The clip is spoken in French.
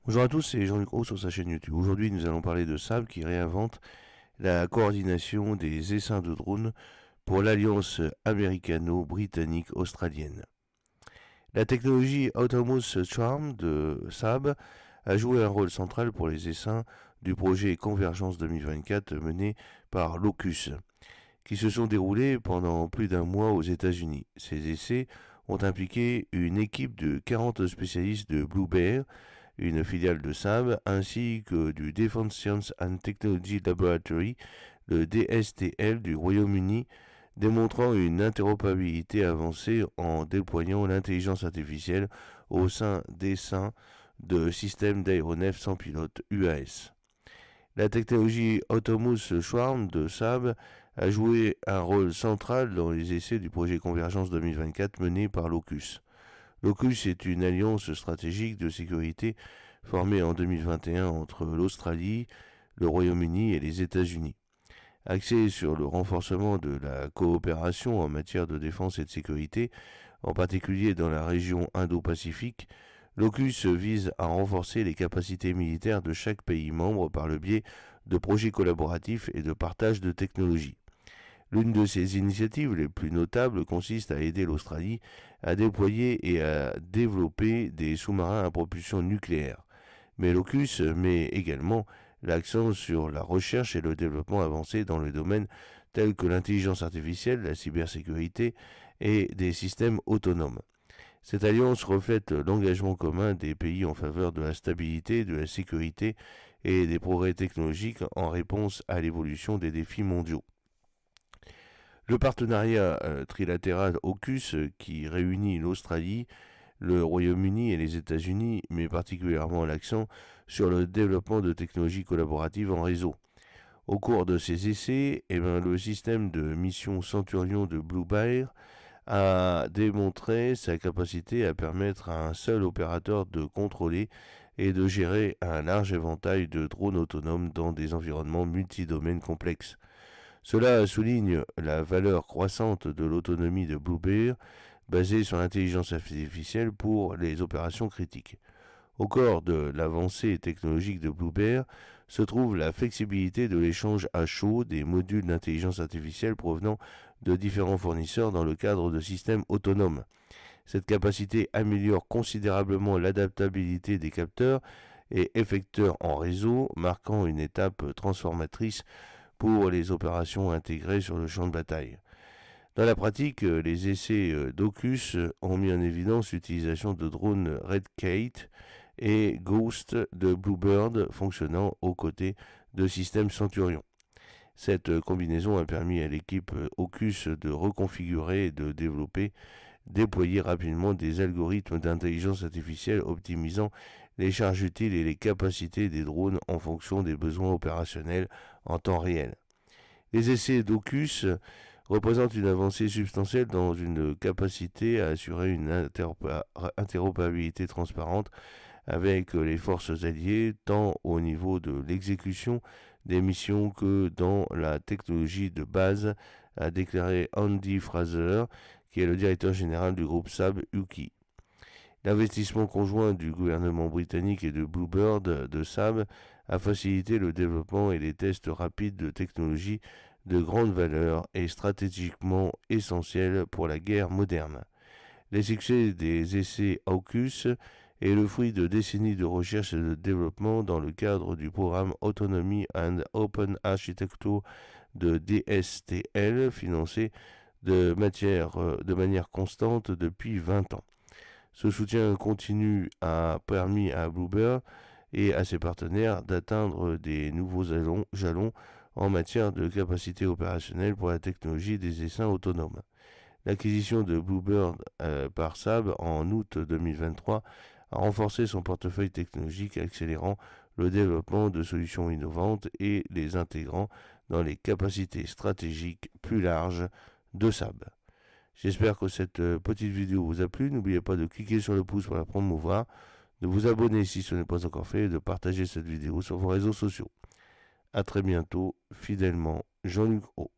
Bonjour à tous, c'est Jean-Luc Roux sur sa chaîne YouTube. Aujourd'hui, nous allons parler de Saab qui réinvente la coordination des essaims de drones pour l'alliance américano-britannique-australienne. La technologie Autonomous Charm de Saab a joué un rôle central pour les essaims du projet Convergence 2024 mené par Locus, qui se sont déroulés pendant plus d'un mois aux États-Unis. Ces essais ont impliqué une équipe de 40 spécialistes de Blue Bear, une filiale de Saab, ainsi que du Defense Science and Technology Laboratory, le DSTL du Royaume-Uni, démontrant une interopérabilité avancée en déployant l'intelligence artificielle au sein d'essaims de systèmes d'aéronefs sans pilote UAS. La technologie Autonomous Swarm de Saab a joué un rôle central dans les essais du projet Convergence 2024 mené par Locus. Locus est une alliance stratégique de sécurité formée en 2021 entre l'Australie, le Royaume-Uni et les États-Unis. Axée sur le renforcement de la coopération en matière de défense et de sécurité, en particulier dans la région Indo-Pacifique, Locus vise à renforcer les capacités militaires de chaque pays membre par le biais de projets collaboratifs et de partage de technologies. L'une de ces initiatives les plus notables consiste à aider l'Australie à déployer et à développer des sous-marins à propulsion nucléaire. Mais Locus met également l'accent sur la recherche et le développement avancé dans le domaine tels que l'intelligence artificielle, la cybersécurité et des systèmes autonomes. Cette alliance reflète l'engagement commun des pays en faveur de la stabilité, de la sécurité et des progrès technologiques en réponse à l'évolution des défis mondiaux. Le partenariat trilatéral AUKUS qui réunit l'Australie, le Royaume-Uni et les États-Unis met particulièrement l'accent sur le développement de technologies collaboratives en réseau. Au cours de ces essais, le système de mission Centurion de Blue Bear a démontré sa capacité à permettre à un seul opérateur de contrôler et de gérer un large éventail de drones autonomes dans des environnements multidomaines complexes. Cela souligne la valeur croissante de l'autonomie de Blue Bear basée sur l'intelligence artificielle pour les opérations critiques. Au cœur de l'avancée technologique de Blue Bear se trouve la flexibilité de l'échange à chaud des modules d'intelligence artificielle provenant de différents fournisseurs dans le cadre de systèmes autonomes. Cette capacité améliore considérablement l'adaptabilité des capteurs et effecteurs en réseau, marquant une étape transformatrice pour les opérations intégrées sur le champ de bataille. Dans la pratique, les essais d'AUKUS ont mis en évidence l'utilisation de drones Red Kate et Ghost de Bluebird fonctionnant aux côtés de systèmes Centurion. Cette combinaison a permis à l'équipe AUKUS de reconfigurer et de déployer rapidement des algorithmes d'intelligence artificielle optimisant les charges utiles et les capacités des drones en fonction des besoins opérationnels en temps réel. Les essais d'AUKUS représentent une avancée substantielle dans une capacité à assurer une interopérabilité transparente avec les forces alliées, tant au niveau de l'exécution des missions que dans la technologie de base, a déclaré Andy Fraser, qui est le directeur général du groupe Saab UK. L'investissement conjoint du gouvernement britannique et de Bluebird de Saab a facilité le développement et les tests rapides de technologies de grande valeur et stratégiquement essentielles pour la guerre moderne. Les succès des essais AUKUS est le fruit de décennies de recherche et de développement dans le cadre du programme Autonomy and Open Architecture de DSTL, financé de manière constante depuis 20 ans. Ce soutien continu a permis à Blue Bear et à ses partenaires d'atteindre des nouveaux jalons en matière de capacité opérationnelle pour la technologie des essaims autonomes. L'acquisition de Bluebird par Saab en août 2023 a renforcé son portefeuille technologique, accélérant le développement de solutions innovantes et les intégrant dans les capacités stratégiques plus larges de Saab. J'espère que cette petite vidéo vous a plu. N'oubliez pas de cliquer sur le pouce pour la promouvoir, de vous abonner si ce n'est pas encore fait et de partager cette vidéo sur vos réseaux sociaux. A très bientôt, fidèlement, Jean-Luc O.